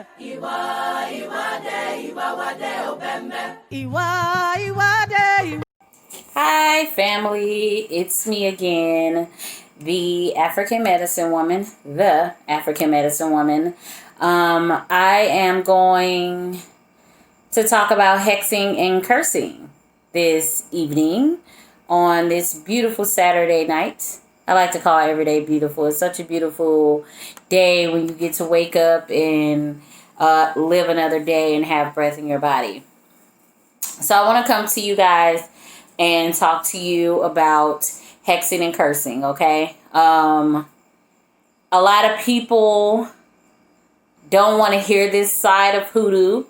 Iwa, iwade, iwa wade, obembe. Iwa, iwade. Hi, family. It's me again, the African Medicine Woman, the African Medicine Woman. I am going to talk about hexing and cursing this evening on this beautiful Saturday night. I like to call every day beautiful. It's such a beautiful day when you get to wake up and live another day and have breath in your body. So I want to come to you guys and talk to you about hexing and cursing, okay? A lot of people don't want to hear this side of hoodoo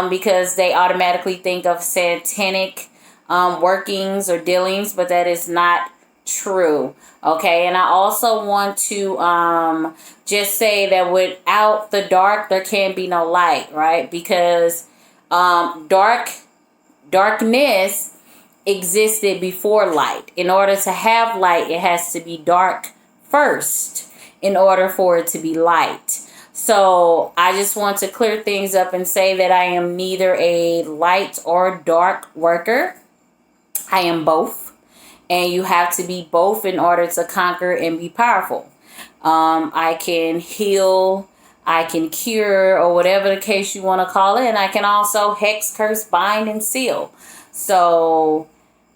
because they automatically think of satanic workings or dealings, but that is not true, okay? And I also want to just say that without the dark, there can be no light, right? Because darkness existed before light. In order to have light, it has to be dark first in order for it to be light. So I just want to clear things up and say that I am neither a light or dark worker. I am both. And you have to be both in order to conquer and be powerful. I can heal, I can cure, or whatever the case you want to call it. And I can also hex, curse, bind, and seal. So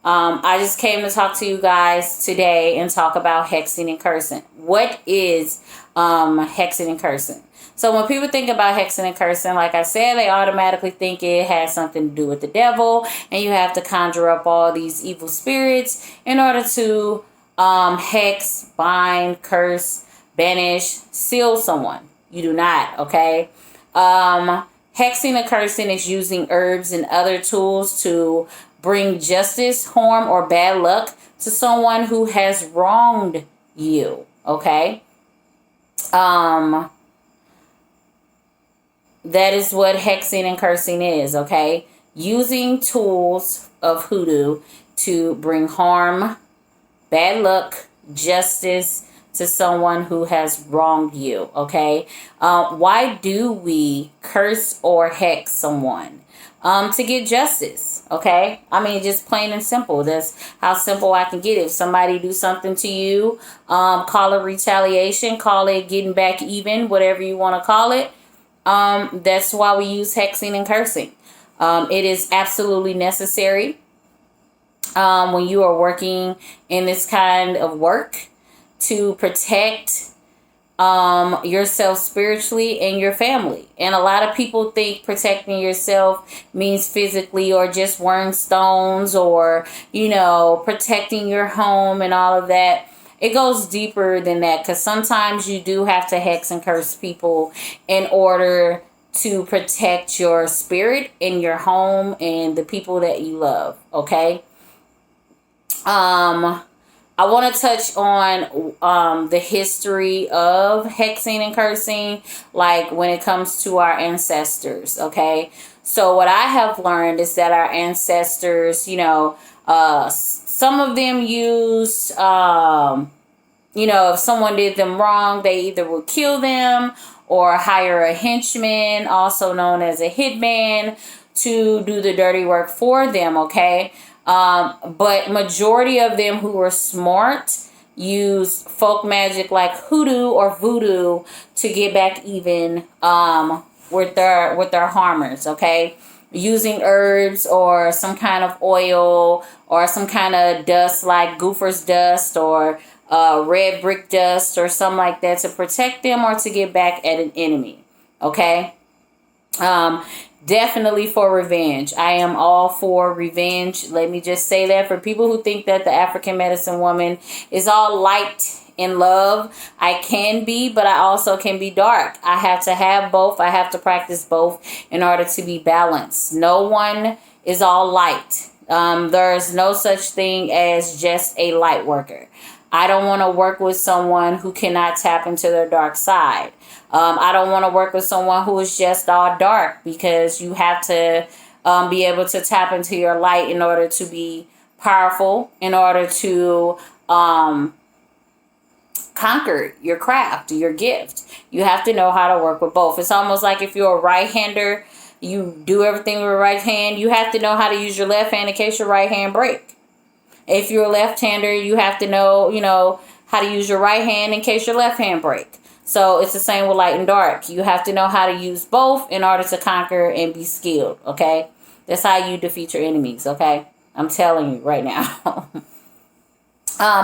I just came to talk to you guys today and talk about hexing and cursing. What is hexing and cursing? So when people think about hexing and cursing, like I said, they automatically think it has something to do with the devil, and you have to conjure up all these evil spirits in order to hex, bind, curse, banish, seal someone. You do not, okay? Hexing and cursing is using herbs and other tools to bring justice, harm, or bad luck to someone who has wronged you, okay? That is what hexing and cursing is, okay? Using tools of hoodoo to bring harm, bad luck, justice to someone who has wronged you, okay? Why do we curse or hex someone? To get justice, okay? I mean, just plain and simple. That's how simple I can get it. If somebody do something to you, call it retaliation, call it getting back even, whatever you want to call it. That's why we use hexing and cursing. It is absolutely necessary when you are working in this kind of work to protect yourself spiritually and your family. And a lot of people think protecting yourself means physically or just wearing stones or, protecting your home and all of that. It goes deeper than that, because sometimes you do have to hex and curse people in order to protect your spirit and your home and the people that you love, okay? I want to touch on the history of hexing and cursing, like when it comes to our ancestors, okay? So what I have learned is that our ancestors, some of them used, if someone did them wrong, they either would kill them or hire a henchman, also known as a hitman, to do the dirty work for them, okay? But majority of them who were smart used folk magic like hoodoo or voodoo to get back even with their harmers, okay? Using herbs or some kind of oil or some kind of dust like gopher's dust or red brick dust or something like that to protect them or to get back at an enemy, okay? Definitely for revenge. I am all for revenge. Let me just say that for people who think that the African Medicine Woman is all light and love, I can be, but I also can be dark. I have to have both. I have to practice both in order to be balanced. No one is all light. There's no such thing as just a light worker. I don't want to work with someone who cannot tap into their dark side. I don't want to work with someone who is just all dark, because you have to be able to tap into your light in order to be powerful, in order to conquer your craft, your gift. You have to know how to work with both. It's almost like if you're a right-hander, you do everything with your right hand. You have to know how to use your left hand in case your right hand break. If you're a left-hander, you have to know, how to use your right hand in case your left hand break. So it's the same with light and dark. You have to know how to use both in order to conquer and be skilled, okay? That's how you defeat your enemies, okay? I'm telling you right now.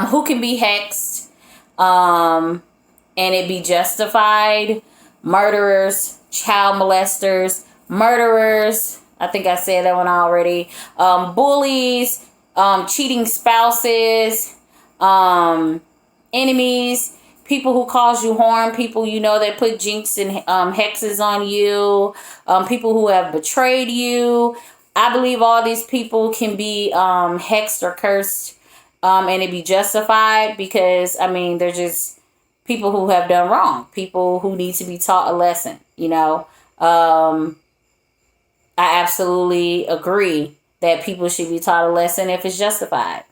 Who can be hexed and it be justified? Murderers, child molesters, murderers. I think I said that one already. Bullies, cheating spouses, enemies, people who cause you harm, people that put jinx and hexes on you, people who have betrayed you. I believe all these people can be hexed or cursed and it be justified because, they're just people who have done wrong, people who need to be taught a lesson, I absolutely agree that people should be taught a lesson if it's justified.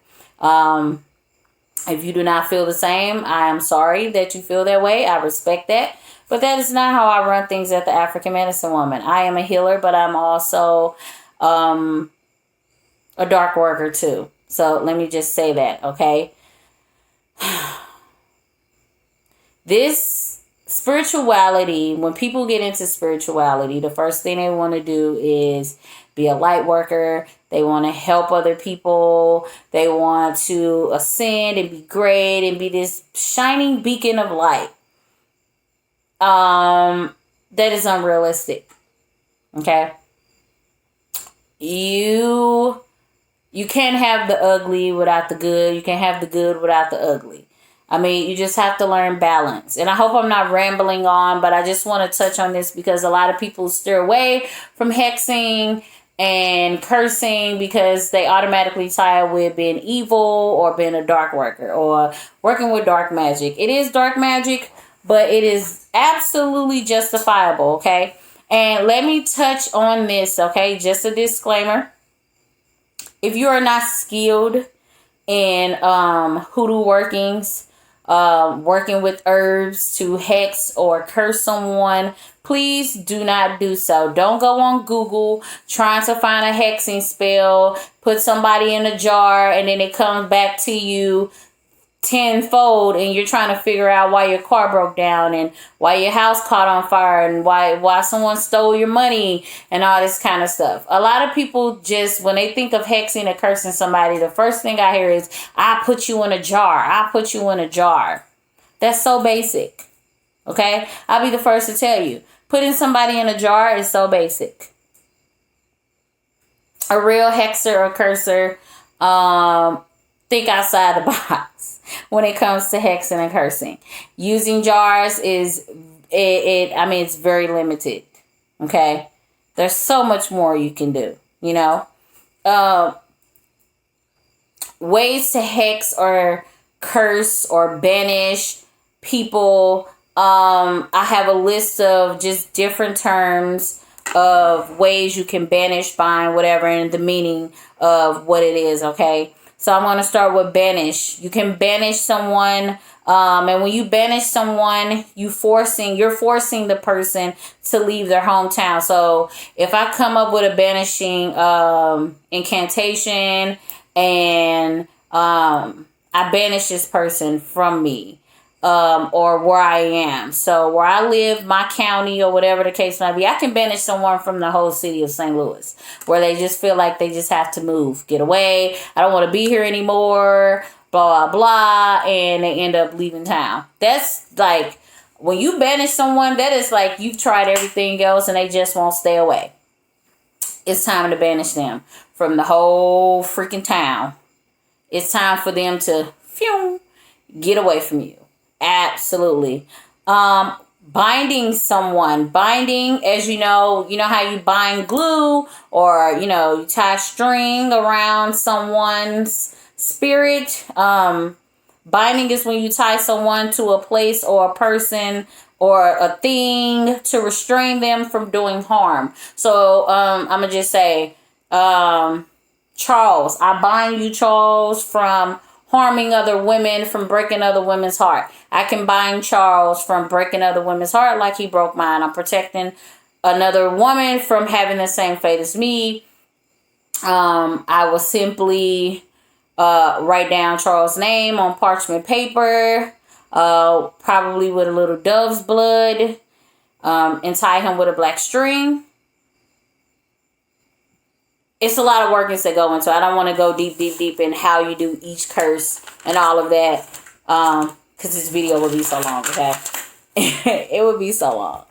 If you do not feel the same, I am sorry that you feel that way. I respect that. But that is not how I run things at the African Medicine Woman. I am a healer, but I'm also a dark worker too. So let me just say that, okay? This spirituality, when people get into spirituality, the first thing they want to do is be a light worker. They want to help other people. They want to ascend and be great and be this shining beacon of light. That is unrealistic. Okay? You can't have the ugly without the good. You can't have the good without the ugly. You just have to learn balance. And I hope I'm not rambling on, but I just want to touch on this because a lot of people steer away from hexing and cursing because they automatically tie it with being evil or being a dark worker or working with dark magic. It is dark magic, but it is absolutely justifiable, okay? And let me touch on this, okay? Just a disclaimer. If you are not skilled in hoodoo workings, working with herbs to hex or curse someone, please do not do so. Don't go on Google trying to find a hexing spell, put somebody in a jar, and then it comes back to you tenfold, and you're trying to figure out why your car broke down and why your house caught on fire and why someone stole your money and all this kind of stuff. A lot of people just, when they think of hexing or cursing somebody, the first thing I hear is, I put you in a jar. I put you in a jar. That's so basic. Okay? I'll be the first to tell you. Putting somebody in a jar is so basic. A real hexer or cursor, think outside the box when it comes to hexing and cursing. Using jars is, it's very limited. Okay? There's so much more you can do, ways to hex or curse or banish people. I have a list of just different terms of ways you can banish, bind, whatever, and the meaning of what it is, okay? So I'm going to start with banish. You can banish someone, and when you banish someone, you're forcing the person to leave their hometown. So if I come up with a banishing incantation and I banish this person from me, or where I am. So where I live, my county, or whatever the case might be, I can banish someone from the whole city of St. Louis, where they just feel like they just have to move, get away. I don't want to be here anymore, blah, blah, blah, and they end up leaving town. That's like, when you banish someone, that is like you've tried everything else and they just won't stay away. It's time to banish them from the whole freaking town. It's time for them to get away from you. Absolutely. Binding someone. Binding, as you know how you bind glue, or, you tie string around someone's spirit. Binding is when you tie someone to a place or a person or a thing to restrain them from doing harm. So, I'm going to just say, Charles, I bind you, Charles, from harming other women, from breaking other women's heart. I can bind Charles from breaking other women's heart like he broke mine. I'm protecting another woman from having the same fate as me. I will simply write down Charles' name on parchment paper, probably with a little dove's blood, and tie him with a black string. It's a lot of workings that go into it. I don't want to go deep in how you do each curse and all of that, because this video will be so long, okay? It would be so long.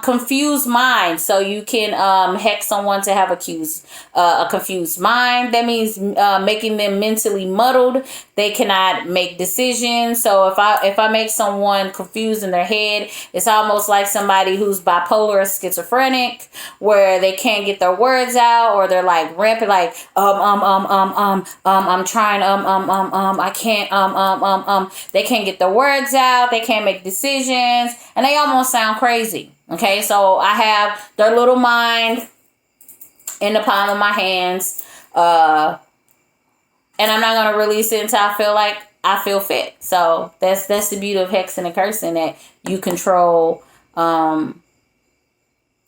Confused mind. So you can hex someone to have a confused mind. That means making them mentally muddled. They cannot make decisions. So if I make someone confused in their head, it's almost like somebody who's bipolar or schizophrenic, where they can't get their words out, or they're like rampant, like I'm trying I can't they can't get their words out. They can't make decisions, and they almost sound crazy. Okay, so I have their little mind in the palm of my hands, and I'm not going to release it until I feel fit. So that's the beauty of hexing and cursing, that you control how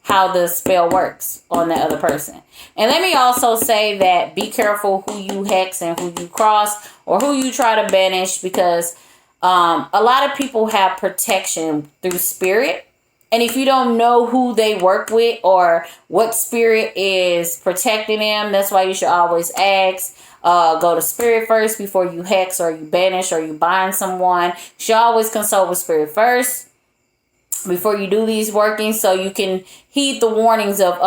the spell works on the other person. And let me also say that be careful who you hex and who you cross or who you try to banish, because a lot of people have protection through spirit. And if you don't know who they work with or what spirit is protecting them, that's why you should always ask. Go to spirit first before you hex or you banish or you bind someone. You should always consult with spirit first before you do these workings, so you can heed the warnings of,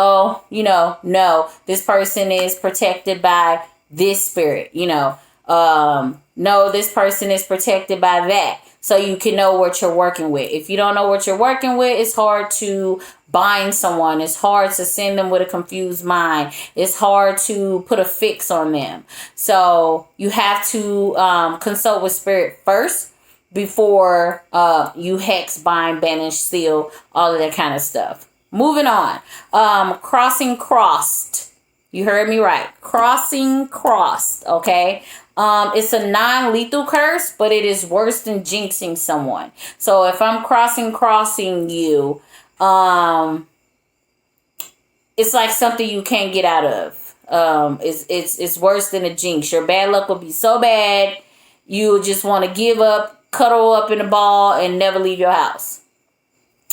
no, this person is protected by this spirit. No, this person is protected by that. So you can know what you're working with. If you don't know what you're working with, it's hard to bind someone. It's hard to send them with a confused mind. It's hard to put a fix on them. So you have to consult with spirit first before you hex, bind, banish, seal, all of that kind of stuff. Moving on. Crossing crossed. You heard me right. Crossing crossed. Okay. It's a non-lethal curse, but it is worse than jinxing someone. So if I'm crossing you, it's like something you can't get out of. It's worse than a jinx. Your bad luck will be so bad, you just want to give up, cuddle up in a ball, and never leave your house.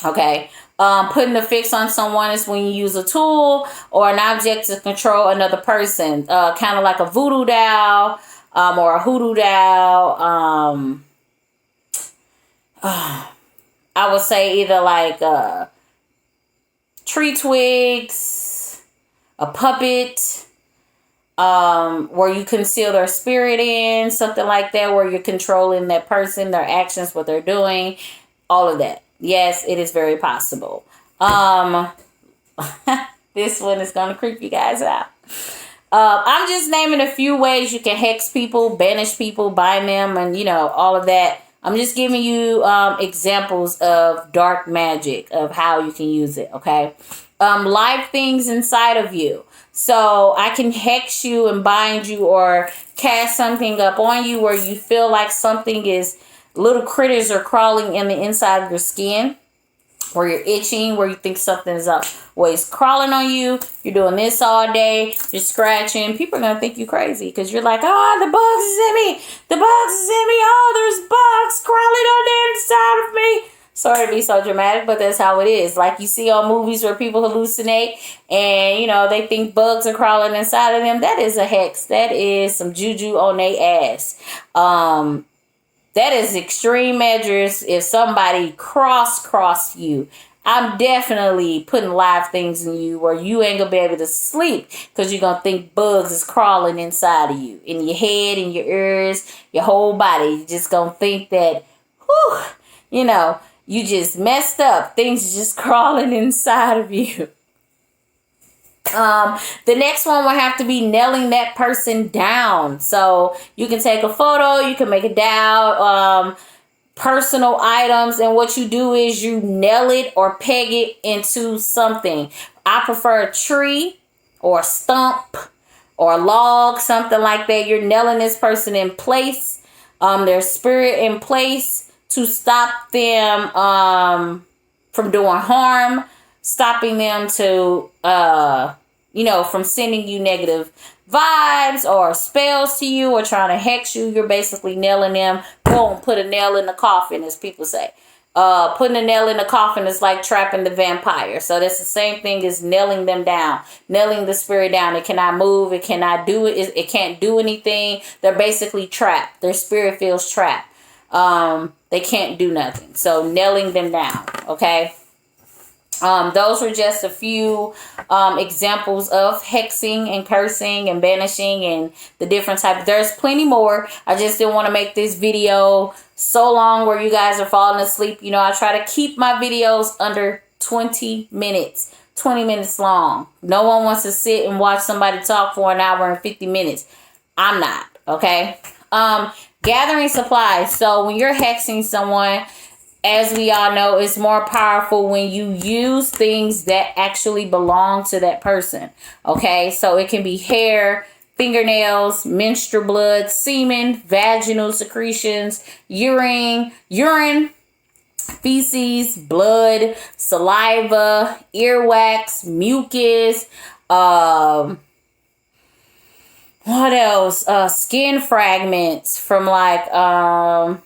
Okay. Putting a fix on someone is when you use a tool or an object to control another person, kind of like a voodoo doll. Or a hoodoo doll. I would say either like tree twigs, a puppet, where you conceal their spirit in, something like that, where you're controlling that person, their actions, what they're doing, all of that. Yes, it is very possible. This one is going to creep you guys out. I'm just naming a few ways you can hex people, banish people, bind them, and, all of that. I'm just giving you examples of dark magic, of how you can use it, okay? Live things inside of you. So I can hex you and bind you or cast something up on you where you feel like little critters are crawling in the inside of your skin, where you're itching, where you think something is always crawling on you. You're doing this all day. You're scratching. People are going to think you crazy because you're like, the bugs is in me. The bugs is in me. Oh, there's bugs crawling on the inside of me. Sorry to be so dramatic, but that's how it is. Like you see on movies where people hallucinate and, they think bugs are crawling inside of them. That is a hex. That is some juju on their ass. That is extreme measures. If somebody cross you, I'm definitely putting live things in you where you ain't gonna be able to sleep because you're gonna think bugs is crawling inside of you, in your head, in your ears, your whole body. You're just gonna think that, you just messed up. Things just crawling inside of you. The next one will have to be nailing that person down. So you can take a photo, you can make it down, personal items, and what you do is you nail it or peg it into something. I prefer a tree or a stump, or a log, something like that. You're nailing this person in place, their spirit in place, to stop them from doing harm, stopping them to from sending you negative vibes or spells to you or trying to hex you. You're basically nailing them. Boom, put a nail in the coffin, as people say. Putting a nail in the coffin is like trapping the vampire. So that's the same thing as nailing them down, nailing the spirit down. It cannot move. It cannot do it. It can't do anything. They're basically trapped. Their spirit feels trapped. They can't do nothing. So nailing them down. Okay. Those were just a few examples of hexing and cursing and banishing and the different types. There's plenty more. I just didn't want to make this video so long where you guys are falling asleep. You know, I try to keep my videos under 20 minutes. 20 minutes long. No one wants to sit and watch somebody talk for an hour and 50 minutes. I'm not. Okay. Gathering supplies. So when you're hexing someone, as we all know, it's more powerful when you use things that actually belong to that person. Okay, so it can be hair, fingernails, menstrual blood, semen, vaginal secretions, urine, feces, blood, saliva, earwax, mucus, what else? Skin fragments from like a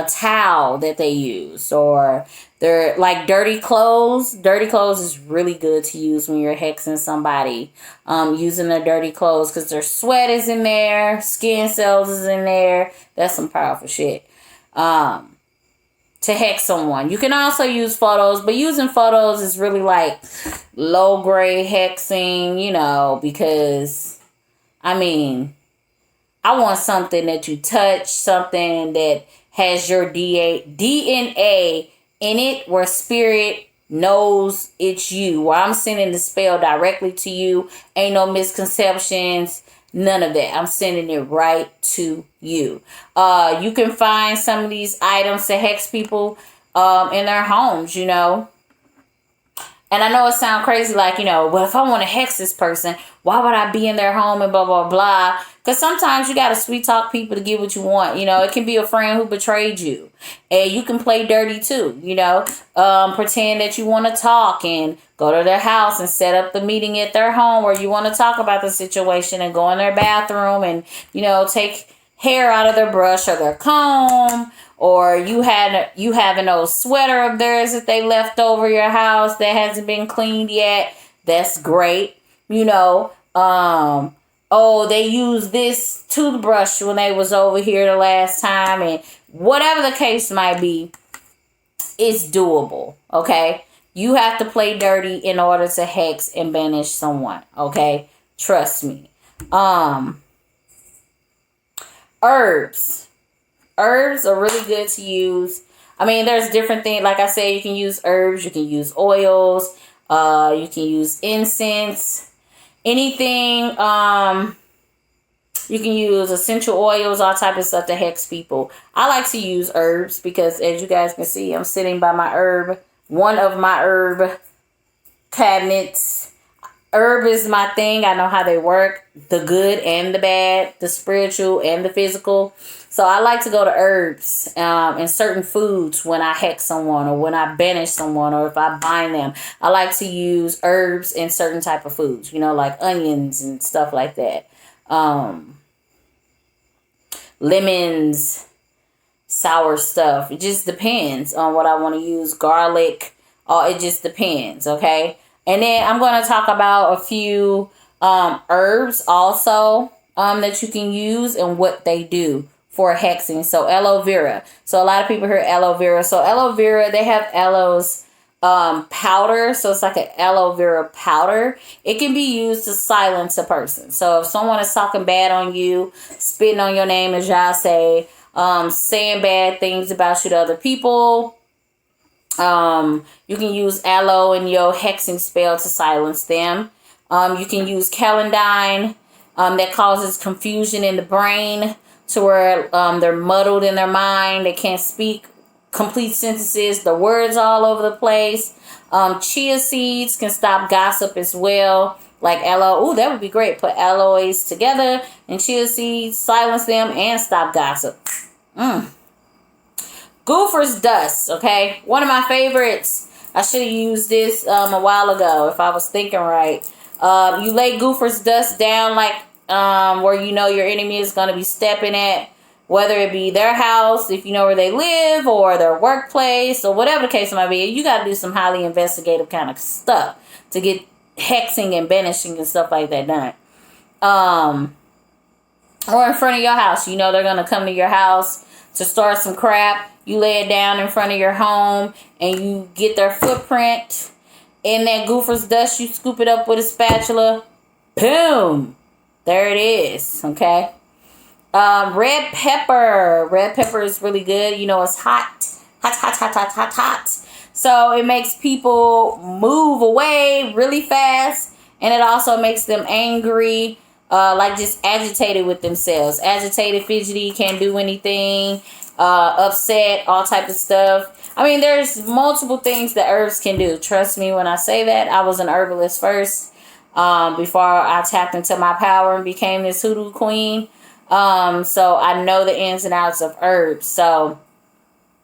towel that they use, or they're like dirty clothes. Dirty clothes is really good to use when you're hexing somebody, using their dirty clothes, because their sweat is in there, skin cells is in there. That's some powerful shit to hex someone. You can also use photos, but using photos is really like low grade hexing, because I mean, I want something that you touch, something that has your DNA in it, where spirit knows it's you, where I'm sending the spell directly to you. Ain't no misconceptions, none of that. I'm sending it right to you. You can find some of these items to hex people in their homes, And I know it sounds crazy, like, well, if I want to hex this person, why would I be in their home and blah, blah, blah? Because sometimes you got to sweet talk people to get what you want. It can be a friend who betrayed you. And you can play dirty too, pretend that you want to talk and go to their house and set up the meeting at their home where you want to talk about the situation, and go in their bathroom and, take hair out of their brush or their comb. Or you have an old sweater of theirs that they left over your house that hasn't been cleaned yet. That's great. Oh, they used this toothbrush when they was over here the last time. And whatever the case might be, it's doable. Okay. You have to play dirty in order to hex and banish someone. Okay. Trust me. Herbs. Herbs are really good to use. I mean, there's different things. Like I said, you can use herbs. You can use oils. You can use incense. Anything. You can use essential oils, all type of stuff to hex people. I like to use herbs because, as you guys can see, I'm sitting by one of my herb cabinets. Herb is my thing. I know how they work. The good and the bad. The spiritual and the physical. So I like to go to herbs and certain foods when I hex someone, or when I banish someone, or if I bind them. I like to use herbs in certain type of foods, like onions and stuff like that. Lemons, sour stuff. It just depends on what I want to use. Garlic. It just depends. Okay. And then I'm going to talk about a few herbs also that you can use and what they do for hexing. So aloe vera. So a lot of people hear aloe vera. So aloe vera, they have aloes powder. So it's like an aloe vera powder. It can be used to silence a person. So if someone is talking bad on you, spitting on your name, as y'all say, saying bad things about you to other people, you can use aloe in your hexing spell to silence them. You can use calandine that causes confusion in the brain, to where they're muddled in their mind. They can't speak complete sentences. The words all over the place. Chia seeds can stop gossip as well. Like aloe. Ooh, that would be great. Put aloes together and chia seeds, silence them, and stop gossip. Goopher's dust, okay? One of my favorites. I should have used this a while ago if I was thinking right. You lay Goopher's dust down like where you know your enemy is going to be stepping at, whether it be their house, if you know where they live, or their workplace, or whatever the case might be. You got to do some highly investigative kind of stuff to get hexing and banishing and stuff like that done. Or in front of your house. You know they're going to come to your house to start some crap. You lay it down in front of your home and you get their footprint in that Goopher's dust. You scoop it up with a spatula. Boom. There it is. Okay. Red pepper. Red pepper is really good. You know, it's hot. Hot. So it makes people move away really fast. And it also makes them angry. Like just agitated with themselves. Agitated, fidgety, can't do anything. Upset, all type of stuff. I mean, there's multiple things that herbs can do. Trust me when I say that. I was an herbalist first before I tapped into my power and became this hoodoo queen. So I know the ins and outs of herbs. So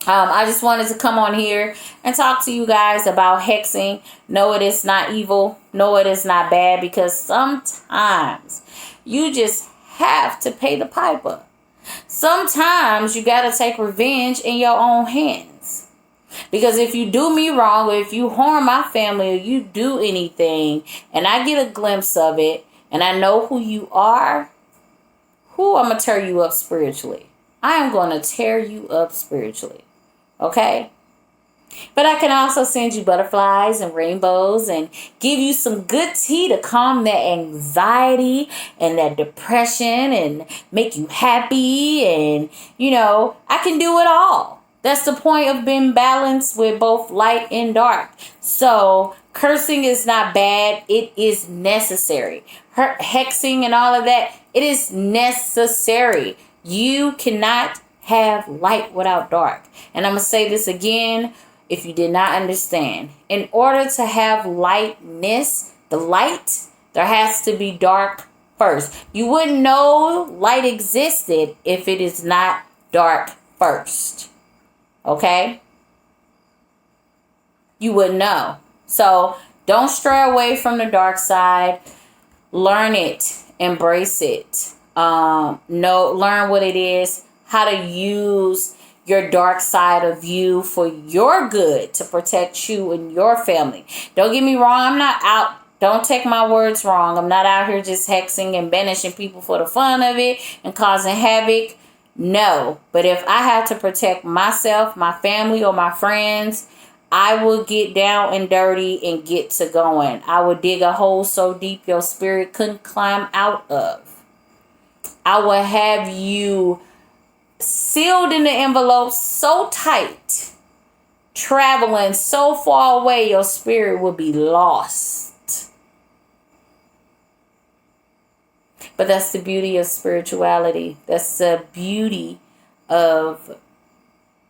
I just wanted to come on here and talk to you guys about hexing. No, it is not evil. No, it is not bad, because sometimes you just have to pay the piper. Sometimes you got to take revenge in your own hands. Because if you do me wrong, or if you harm my family, or you do anything, and I get a glimpse of it, and I know who you are, I'm going to tear you up spiritually. I am going to tear you up spiritually. Okay? But I can also send you butterflies and rainbows and give you some good tea to calm that anxiety and that depression and make you happy. And, you know, I can do it all. That's the point of being balanced with both light and dark. So cursing is not bad. It is necessary. Hexing and all of that, it is necessary. You cannot have light without dark. And I'm going to say this again. If you did not understand, in order to have lightness, the light, there has to be dark first. You wouldn't know light existed if it is not dark first. Okay? You wouldn't know. So don't stray away from the dark side. Learn it. Embrace it. Learn what it is, how to use your dark side of you for your good, to protect you and your family. Don't get me wrong. I'm not out. Don't take my words wrong. I'm not out here just hexing and banishing people for the fun of it and causing havoc. No. But if I have to protect myself, my family, or my friends, I will get down and dirty and get to going. I will dig a hole so deep your spirit couldn't climb out of. I will have you sealed in the envelope so tight, traveling so far away, your spirit will be lost. But that's the beauty of spirituality. That's the beauty of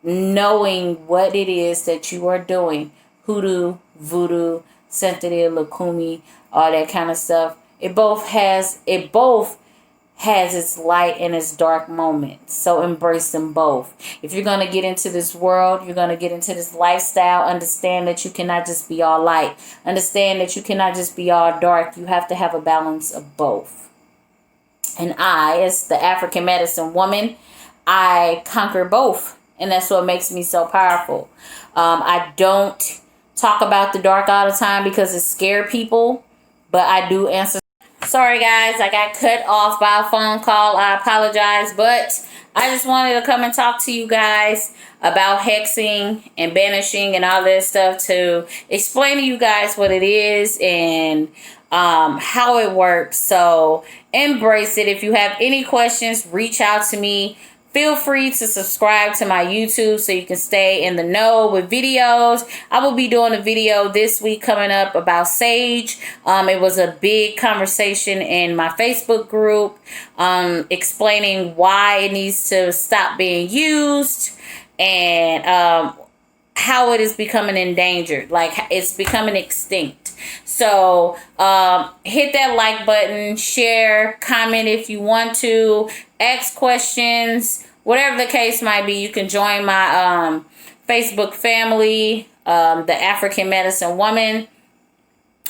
knowing what it is that you are doing. Hoodoo, voodoo, Santeria, Lakumi, all that kind of stuff. It both has its light and its dark moments. So embrace them both. If you're going to get into this world, you're going to get into this lifestyle, understand that you cannot just be all light. Understand that you cannot just be all dark. You have to have a balance of both. And I, as the African medicine woman, I conquer both. And that's what makes me so powerful. I don't talk about the dark all the time because it scares people. But I do answer. Sorry guys, I got cut off by a phone call. I apologize, but I just wanted to come and talk to you guys about hexing and banishing and all that stuff, to explain to you guys what it is and how it works. So embrace it. If you have any questions, reach out to me. Feel free to subscribe to my YouTube so you can stay in the know with videos. I will be doing a video this week coming up about sage. It was a big conversation in my Facebook group explaining why it needs to stop being used and how it is becoming endangered. Like, it's becoming extinct. So hit that like button, share, comment if you want to, ask questions, whatever the case might be. You can join my Facebook family, the African Medicine Woman.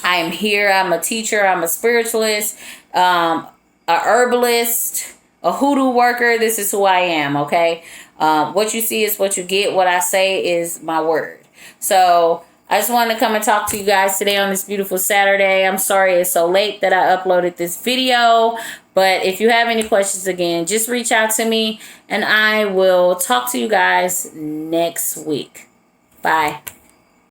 I am here. I'm a teacher. I'm a spiritualist, a herbalist, a hoodoo worker. This is who I am, okay? What you see is what you get. What I say is my word. So I just wanted to come and talk to you guys today on this beautiful Saturday. I'm sorry it's so late that I uploaded this video. But if you have any questions, again, just reach out to me. And I will talk to you guys next week. Bye.